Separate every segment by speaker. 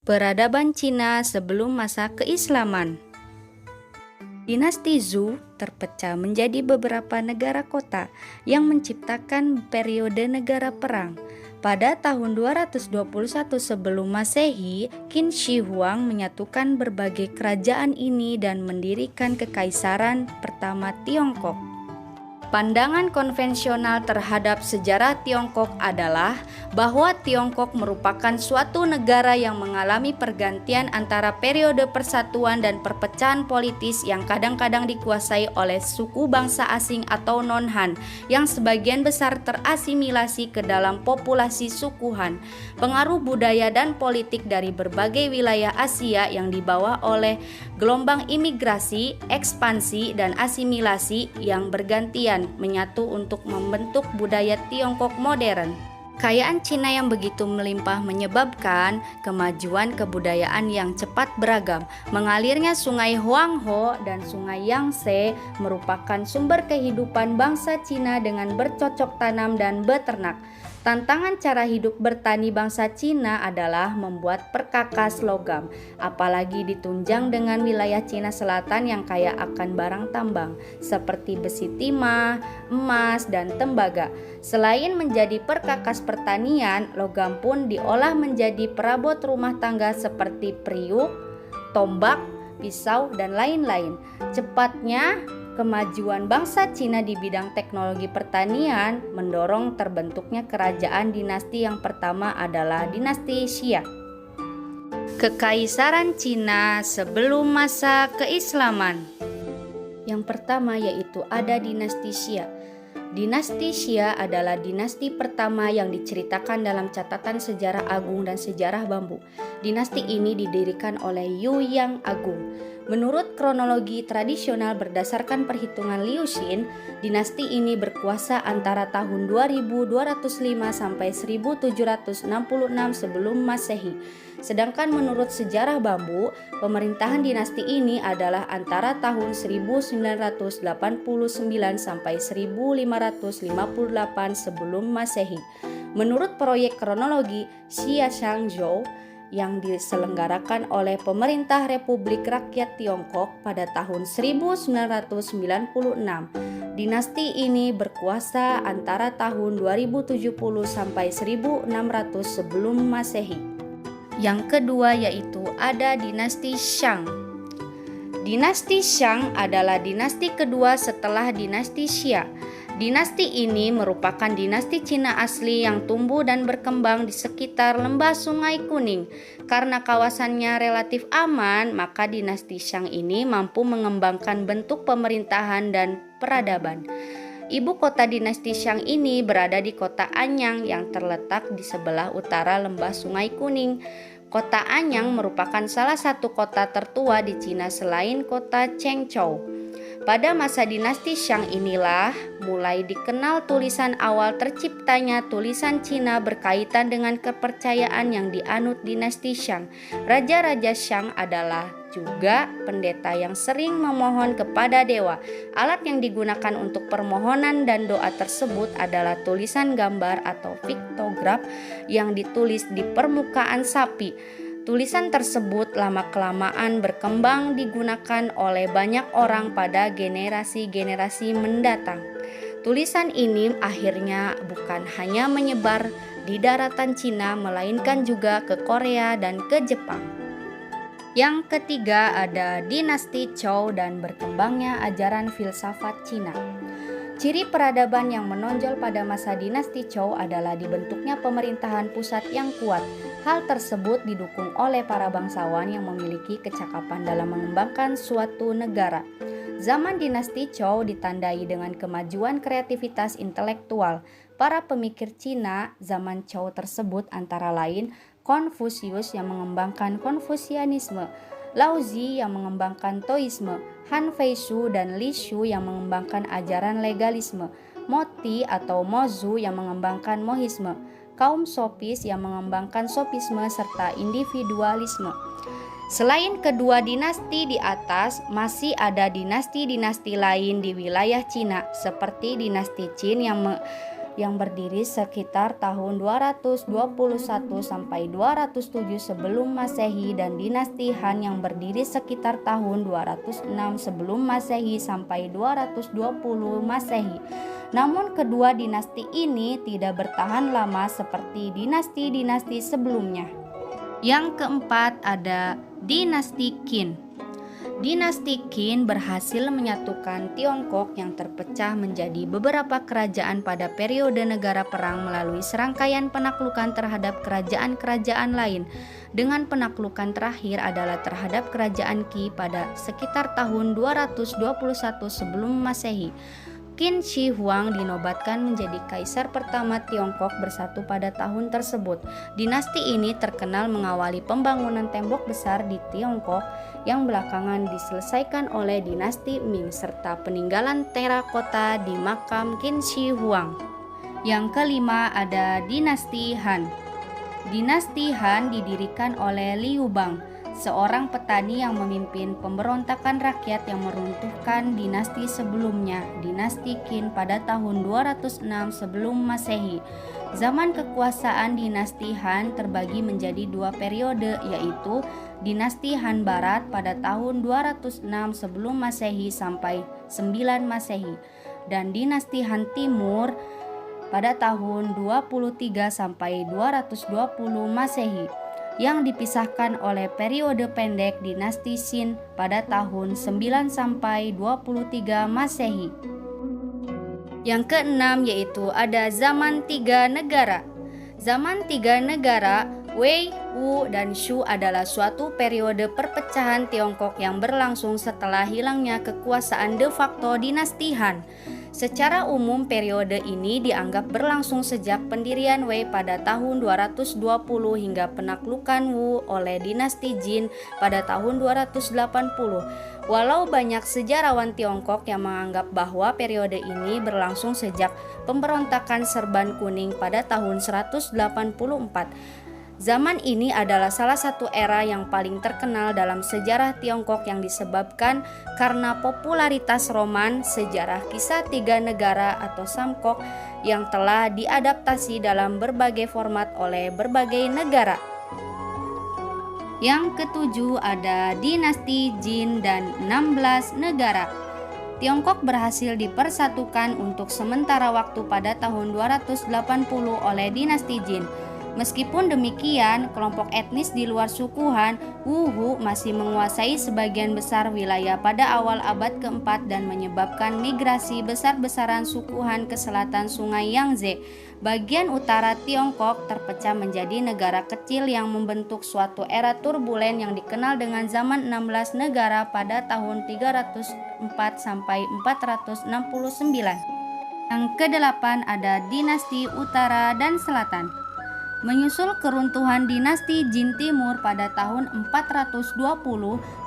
Speaker 1: Peradaban Cina sebelum masa keislaman. Dinasti Zhou terpecah menjadi beberapa negara kota yang menciptakan periode negara perang. Pada tahun 221 sebelum Masehi, Qin Shi Huang menyatukan berbagai kerajaan ini dan mendirikan Kekaisaran pertama Tiongkok. Pandangan konvensional terhadap sejarah Tiongkok adalah bahwa Tiongkok merupakan suatu negara yang mengalami pergantian antara periode persatuan dan perpecahan politis yang kadang-kadang dikuasai oleh suku bangsa asing atau non-Han yang sebagian besar terasimilasi ke dalam populasi suku Han. Pengaruh budaya dan politik dari berbagai wilayah Asia yang dibawa oleh gelombang imigrasi, ekspansi, dan asimilasi yang bergantian menyatu untuk membentuk budaya Tiongkok modern. Kekayaan Cina yang begitu melimpah menyebabkan kemajuan kebudayaan yang cepat beragam. Mengalirnya Sungai Huanghe dan Sungai Yangtze merupakan sumber kehidupan bangsa Cina dengan bercocok tanam dan beternak. Tantangan cara hidup bertani bangsa Cina adalah membuat perkakas logam, apalagi ditunjang dengan wilayah Cina Selatan yang kaya akan barang tambang seperti besi timah, emas, dan tembaga. Selain menjadi perkakas pertanian, logam pun diolah menjadi perabot rumah tangga seperti periuk, tombak, pisau, dan lain-lain. Cepatnya kemajuan bangsa Cina di bidang teknologi pertanian mendorong terbentuknya kerajaan dinasti yang pertama adalah dinasti Xia. Kekaisaran Cina sebelum masa keislaman. Yang pertama yaitu ada dinasti Xia. Dinasti Xia adalah dinasti pertama yang diceritakan dalam catatan sejarah agung dan sejarah bambu. Dinasti ini didirikan oleh Yu Yang Agung. Menurut kronologi tradisional berdasarkan perhitungan Liu Xin, dinasti ini berkuasa antara tahun 2205 sampai 1766 sebelum Masehi. Sedangkan menurut sejarah bambu, pemerintahan dinasti ini adalah antara tahun 1989 sampai 1558 sebelum Masehi. Menurut proyek kronologi Xia Shangzhou yang diselenggarakan oleh Pemerintah Republik Rakyat Tiongkok pada tahun 1996. Dinasti ini berkuasa antara tahun 2070 sampai 1600 sebelum Masehi. Yang kedua yaitu ada dinasti Shang. Dinasti Shang adalah dinasti kedua setelah dinasti Xia. Dinasti ini merupakan dinasti Cina asli yang tumbuh dan berkembang di sekitar lembah Sungai Kuning. Karena kawasannya relatif aman, maka dinasti Shang ini mampu mengembangkan bentuk pemerintahan dan peradaban. Ibu kota dinasti Shang ini berada di kota Anyang yang terletak di sebelah utara lembah Sungai Kuning. Kota Anyang merupakan salah satu kota tertua di Cina selain kota Chengzhou. Pada masa dinasti Shang inilah mulai dikenal tulisan awal terciptanya tulisan Cina berkaitan dengan kepercayaan yang dianut dinasti Shang. Raja-raja Shang adalah juga pendeta yang sering memohon kepada dewa. Alat yang digunakan untuk permohonan dan doa tersebut adalah tulisan gambar atau piktograf yang ditulis di permukaan sapi. Tulisan tersebut lama-kelamaan berkembang digunakan oleh banyak orang pada generasi-generasi mendatang. Tulisan ini akhirnya bukan hanya menyebar di daratan Cina, melainkan juga ke Korea dan ke Jepang. Yang ketiga ada dinasti Zhou dan berkembangnya ajaran filsafat Cina. Ciri peradaban yang menonjol pada masa dinasti Zhou adalah dibentuknya pemerintahan pusat yang kuat. Hal tersebut didukung oleh para bangsawan yang memiliki kecakapan dalam mengembangkan suatu negara. Zaman dinasti Zhou ditandai dengan kemajuan kreativitas intelektual. Para pemikir Cina zaman Zhou tersebut antara lain Konfusius yang mengembangkan Konfusianisme, Laozi yang mengembangkan Taoisme, Han Feishu dan Li Shu yang mengembangkan ajaran legalisme, Moti atau Mozu yang mengembangkan Mohisme, kaum Sofis yang mengembangkan Sofisme serta individualisme. Selain kedua dinasti di atas, masih ada dinasti-dinasti lain di wilayah Cina seperti dinasti Qin yang berdiri sekitar tahun 221 sampai 207 sebelum Masehi dan dinasti Han yang berdiri sekitar tahun 206 sebelum Masehi sampai 220 Masehi. Namun kedua dinasti ini tidak bertahan lama seperti dinasti-dinasti sebelumnya. Yang keempat ada dinasti Qin. Dinasti Qin berhasil menyatukan Tiongkok yang terpecah menjadi beberapa kerajaan pada periode negara perang melalui serangkaian penaklukan terhadap kerajaan-kerajaan lain. Dengan penaklukan terakhir adalah terhadap kerajaan Qi pada sekitar tahun 221 sebelum Masehi. Qin Shi Huang dinobatkan menjadi kaisar pertama Tiongkok bersatu pada tahun tersebut. Dinasti ini terkenal mengawali pembangunan tembok besar di Tiongkok yang belakangan diselesaikan oleh dinasti Ming serta peninggalan terakota di makam Qin Shi Huang. Yang kelima ada dinasti Han. Dinasti Han didirikan oleh Liu Bang, seorang petani yang memimpin pemberontakan rakyat yang meruntuhkan dinasti sebelumnya, dinasti Qin pada tahun 206 sebelum Masehi. Zaman kekuasaan dinasti Han terbagi menjadi dua periode, yaitu dinasti Han Barat pada tahun 206 sebelum Masehi sampai 9 Masehi dan dinasti Han Timur pada tahun 23 sampai 220 Masehi, yang dipisahkan oleh periode pendek dinasti Qin pada tahun 9 sampai 23 Masehi. Yang keenam yaitu ada zaman tiga negara. Zaman tiga negara Wei, Wu, dan Shu adalah suatu periode perpecahan Tiongkok yang berlangsung setelah hilangnya kekuasaan de facto dinasti Han. Secara umum periode ini dianggap berlangsung sejak pendirian Wei pada tahun 220 hingga penaklukan Wu oleh dinasti Jin pada tahun 280. Walau banyak sejarawan Tiongkok yang menganggap bahwa periode ini berlangsung sejak pemberontakan Serban Kuning pada tahun 184. Zaman ini adalah salah satu era yang paling terkenal dalam sejarah Tiongkok yang disebabkan karena popularitas roman sejarah kisah tiga negara atau Samkok yang telah diadaptasi dalam berbagai format oleh berbagai negara. Yang ketujuh ada dinasti Jin dan 16 negara. Tiongkok berhasil dipersatukan untuk sementara waktu pada tahun 280 oleh dinasti Jin. Meskipun demikian, kelompok etnis di luar suku Han, Wuhu, masih menguasai sebagian besar wilayah pada awal abad keempat dan menyebabkan migrasi besar-besaran suku Han ke selatan sungai Yangtze. Bagian utara Tiongkok terpecah menjadi negara kecil yang membentuk suatu era turbulen yang dikenal dengan zaman 16 negara pada tahun 304 sampai 469. Yang kedelapan ada dinasti utara dan selatan. Menyusul keruntuhan dinasti Jin Timur pada tahun 420,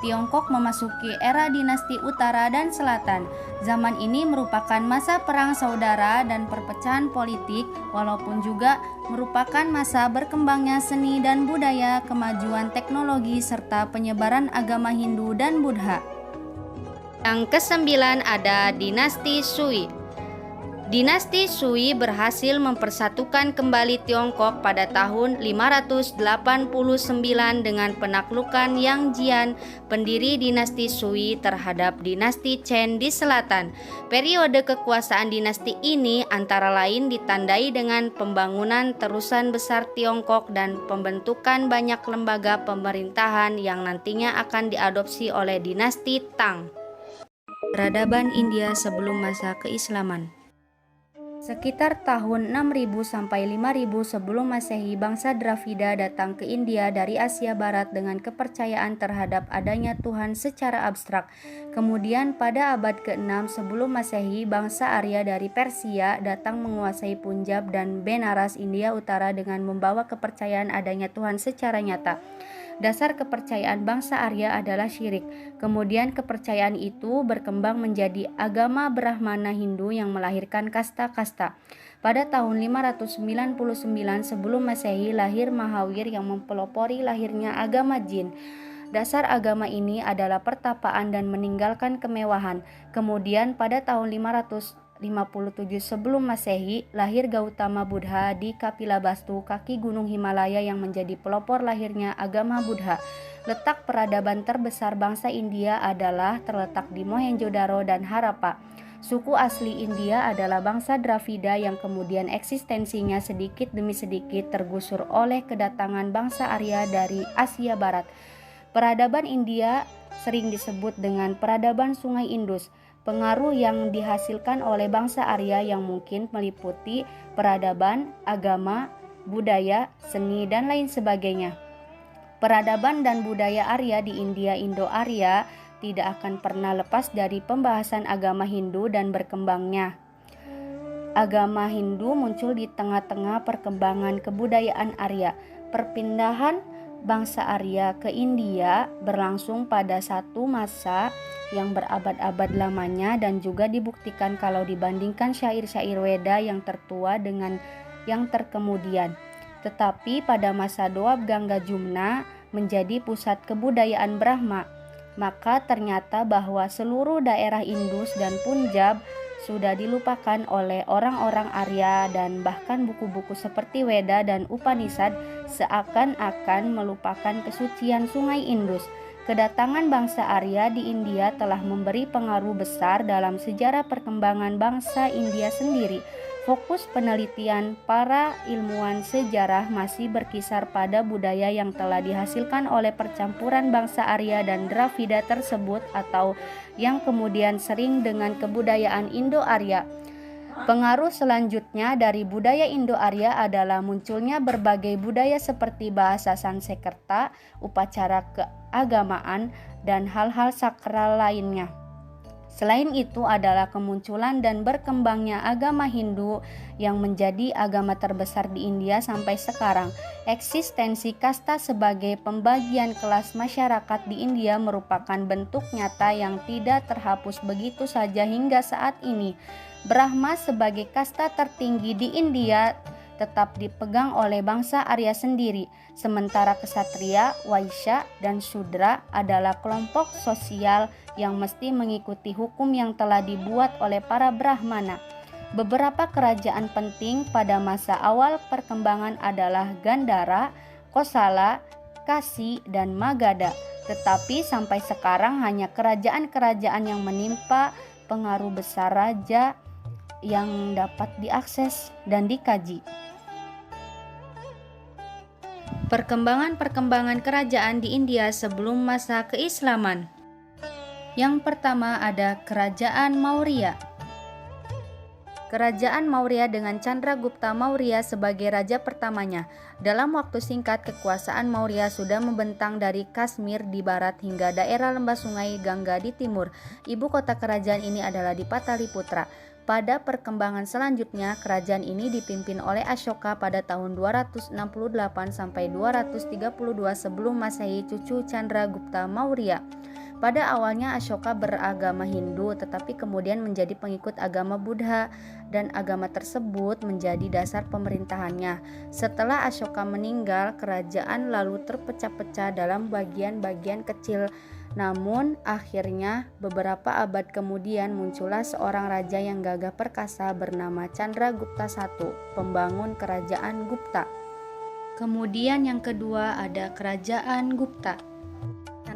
Speaker 1: Tiongkok memasuki era dinasti utara dan selatan. Zaman ini merupakan masa perang saudara dan perpecahan politik, walaupun juga merupakan masa berkembangnya seni dan budaya, kemajuan teknologi, serta penyebaran agama Hindu dan Buddha. Yang kesembilan ada dinasti Sui. Dinasti Sui berhasil mempersatukan kembali Tiongkok pada tahun 589 dengan penaklukan Yang Jian, pendiri dinasti Sui, terhadap dinasti Chen di selatan. Periode kekuasaan dinasti ini antara lain ditandai dengan pembangunan terusan besar Tiongkok dan pembentukan banyak lembaga pemerintahan yang nantinya akan diadopsi oleh dinasti Tang. Peradaban India sebelum masa keislaman. Sekitar tahun 6000 sampai 5000 sebelum Masehi, bangsa Dravida datang ke India dari Asia Barat dengan kepercayaan terhadap adanya Tuhan secara abstrak. Kemudian pada abad ke-6 sebelum Masehi, bangsa Arya dari Persia datang menguasai Punjab dan Benaras, India Utara dengan membawa kepercayaan adanya Tuhan secara nyata. Dasar kepercayaan bangsa Arya adalah syirik. Kemudian kepercayaan itu berkembang menjadi agama Brahmana Hindu yang melahirkan kasta-kasta. Pada tahun 599 sebelum Masehi lahir Mahavir yang mempelopori lahirnya agama Jin. Dasar agama ini adalah pertapaan dan meninggalkan kemewahan. Kemudian pada tahun 557 sebelum Masehi lahir Gautama Buddha di Kapilavastu, kaki gunung Himalaya yang menjadi pelopor lahirnya agama Buddha. Letak peradaban terbesar bangsa India adalah terletak di Mohenjo-daro dan Harappa. Suku asli India adalah bangsa Dravida yang kemudian eksistensinya sedikit demi sedikit tergusur oleh kedatangan bangsa Arya dari Asia Barat. Peradaban India sering disebut dengan peradaban Sungai Indus. Pengaruh yang dihasilkan oleh bangsa Arya yang mungkin meliputi peradaban, agama, budaya, seni, dan lain sebagainya. Peradaban dan budaya Arya di India Indo-Arya tidak akan pernah lepas dari pembahasan agama Hindu dan berkembangnya. Agama Hindu muncul di tengah-tengah perkembangan kebudayaan Arya. Perpindahan bangsa Arya ke India berlangsung pada satu masa yang berabad-abad lamanya dan juga dibuktikan kalau dibandingkan syair-syair Weda yang tertua dengan yang terkemudian. Tetapi pada masa Doab Gangga Jumna menjadi pusat kebudayaan Brahma, maka ternyata bahwa seluruh daerah Indus dan Punjab sudah dilupakan oleh orang-orang Arya dan bahkan buku-buku seperti Weda dan Upanishad seakan-akan melupakan kesucian Sungai Indus. Kedatangan bangsa Arya di India telah memberi pengaruh besar dalam sejarah perkembangan bangsa India sendiri. Fokus penelitian para ilmuwan sejarah masih berkisar pada budaya yang telah dihasilkan oleh percampuran bangsa Arya dan Dravida tersebut atau yang kemudian sering dengan kebudayaan Indo-Arya. Pengaruh selanjutnya dari budaya Indo-Arya adalah munculnya berbagai budaya seperti bahasa Sanskerta, upacara keagamaan, dan hal-hal sakral lainnya. Selain itu adalah kemunculan dan berkembangnya agama Hindu yang menjadi agama terbesar di India sampai sekarang. Eksistensi kasta sebagai pembagian kelas masyarakat di India merupakan bentuk nyata yang tidak terhapus begitu saja hingga saat ini. Brahma sebagai kasta tertinggi di India tetap dipegang oleh bangsa Arya sendiri, sementara kesatria, waisya, dan Shudra adalah kelompok sosial yang mesti mengikuti hukum yang telah dibuat oleh para Brahmana. Beberapa kerajaan penting pada masa awal perkembangan adalah Gandhara, Kosala, Kasi, dan Magadha. Tetapi sampai sekarang hanya kerajaan-kerajaan yang menimpa pengaruh besar raja yang dapat diakses dan dikaji. Perkembangan kerajaan di India sebelum masa keislaman. Yang pertama ada Kerajaan Maurya. Kerajaan Maurya dengan Chandragupta Maurya sebagai raja pertamanya. Dalam waktu singkat, kekuasaan Maurya sudah membentang dari Kashmir di barat hingga daerah lembah sungai Gangga di timur. Ibu kota kerajaan ini adalah di Pataliputra. Pada perkembangan selanjutnya, kerajaan ini dipimpin oleh Ashoka pada tahun 268 sampai 232 sebelum Masehi, cucu Chandragupta Maurya. Pada awalnya Ashoka beragama Hindu tetapi kemudian menjadi pengikut agama Buddha dan agama tersebut menjadi dasar pemerintahannya. Setelah Ashoka meninggal, kerajaan lalu terpecah-pecah dalam bagian-bagian kecil. Namun akhirnya beberapa abad kemudian muncullah seorang raja yang gagah perkasa bernama Chandragupta I, pembangun kerajaan Gupta. Kemudian yang kedua ada Kerajaan Gupta.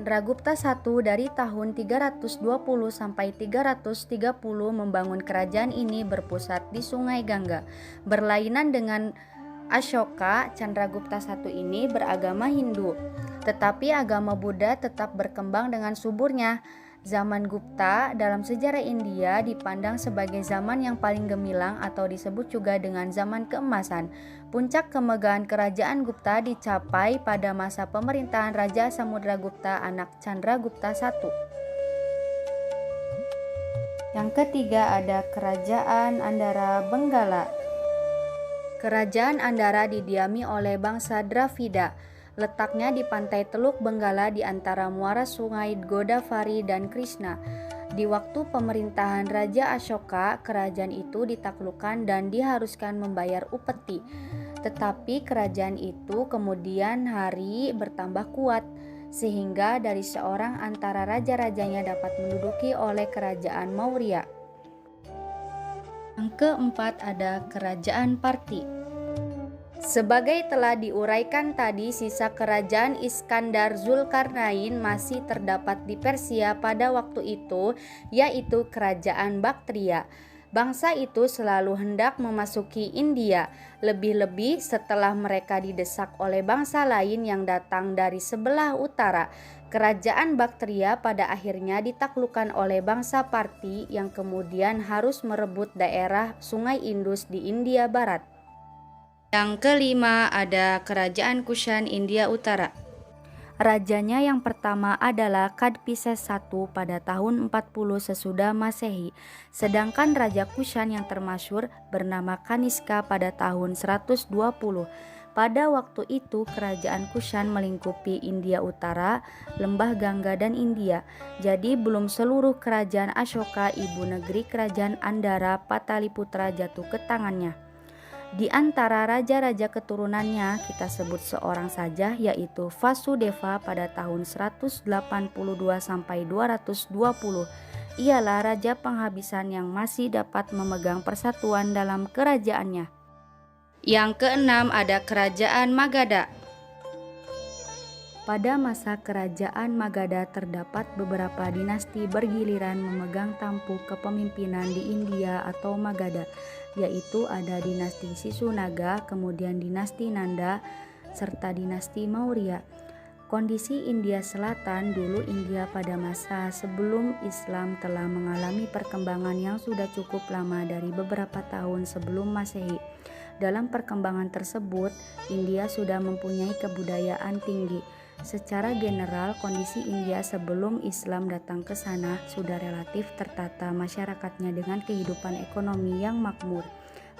Speaker 1: Chandragupta I dari tahun 320 sampai 330 membangun kerajaan ini berpusat di Sungai Gangga. Berlainan dengan Ashoka, Chandragupta I ini beragama Hindu, tetapi agama Buddha tetap berkembang dengan suburnya. Zaman Gupta dalam sejarah India dipandang sebagai zaman yang paling gemilang atau disebut juga dengan zaman keemasan. Puncak kemegahan kerajaan Gupta dicapai pada masa pemerintahan Raja Samudragupta anak Chandragupta I. Yang ketiga ada Kerajaan Andhra Benggala. Kerajaan Andhra didiami oleh bangsa Dravida. Letaknya di pantai Teluk Benggala di antara muara sungai Godavari dan Krishna. Di waktu pemerintahan Raja Ashoka, kerajaan itu ditaklukkan dan diharuskan membayar upeti. Tetapi kerajaan itu kemudian hari bertambah kuat, sehingga dari seorang antara raja-rajanya dapat menduduki oleh kerajaan Maurya. Yang keempat ada Kerajaan Parthi. Sebagai telah diuraikan tadi, sisa kerajaan Iskandar Zulkarnain masih terdapat di Persia pada waktu itu, yaitu Kerajaan Baktria. Bangsa itu selalu hendak memasuki India, lebih-lebih setelah mereka didesak oleh bangsa lain yang datang dari sebelah utara. Kerajaan Baktria pada akhirnya ditaklukkan oleh bangsa Parthi yang kemudian harus merebut daerah Sungai Indus di India Barat. Yang kelima ada Kerajaan Kushan India Utara. Rajanya yang pertama adalah Kadphises I pada tahun 40 sesudah Masehi, sedangkan Raja Kushan yang termasyhur bernama Kaniska pada tahun 120. Pada waktu itu kerajaan Kushan melingkupi India Utara, Lembah Gangga dan India. Jadi belum seluruh kerajaan Ashoka, ibu negeri kerajaan Andhra Pataliputra, jatuh ke tangannya. Di antara raja-raja keturunannya kita sebut seorang saja, yaitu Vasudeva pada tahun 182 sampai 220. Ialah raja penghabisan yang masih dapat memegang persatuan dalam kerajaannya. Yang keenam ada Kerajaan Magadha. Pada masa kerajaan Magadha terdapat beberapa dinasti bergiliran memegang tampuk kepemimpinan di India atau Magadha, yaitu ada dinasti Sisunaga, kemudian dinasti Nanda, serta dinasti Maurya. Kondisi India Selatan dulu India pada masa sebelum Islam telah mengalami perkembangan yang sudah cukup lama dari beberapa tahun sebelum Masehi. Dalam perkembangan tersebut, India sudah mempunyai kebudayaan tinggi. Secara general, kondisi India sebelum Islam datang ke sana sudah relatif tertata masyarakatnya dengan kehidupan ekonomi yang makmur.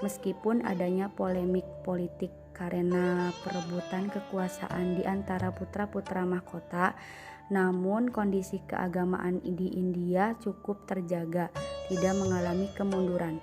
Speaker 1: Meskipun adanya polemik politik karena perebutan kekuasaan di antara putra-putra mahkota, namun kondisi keagamaan di India cukup terjaga, tidak mengalami kemunduran.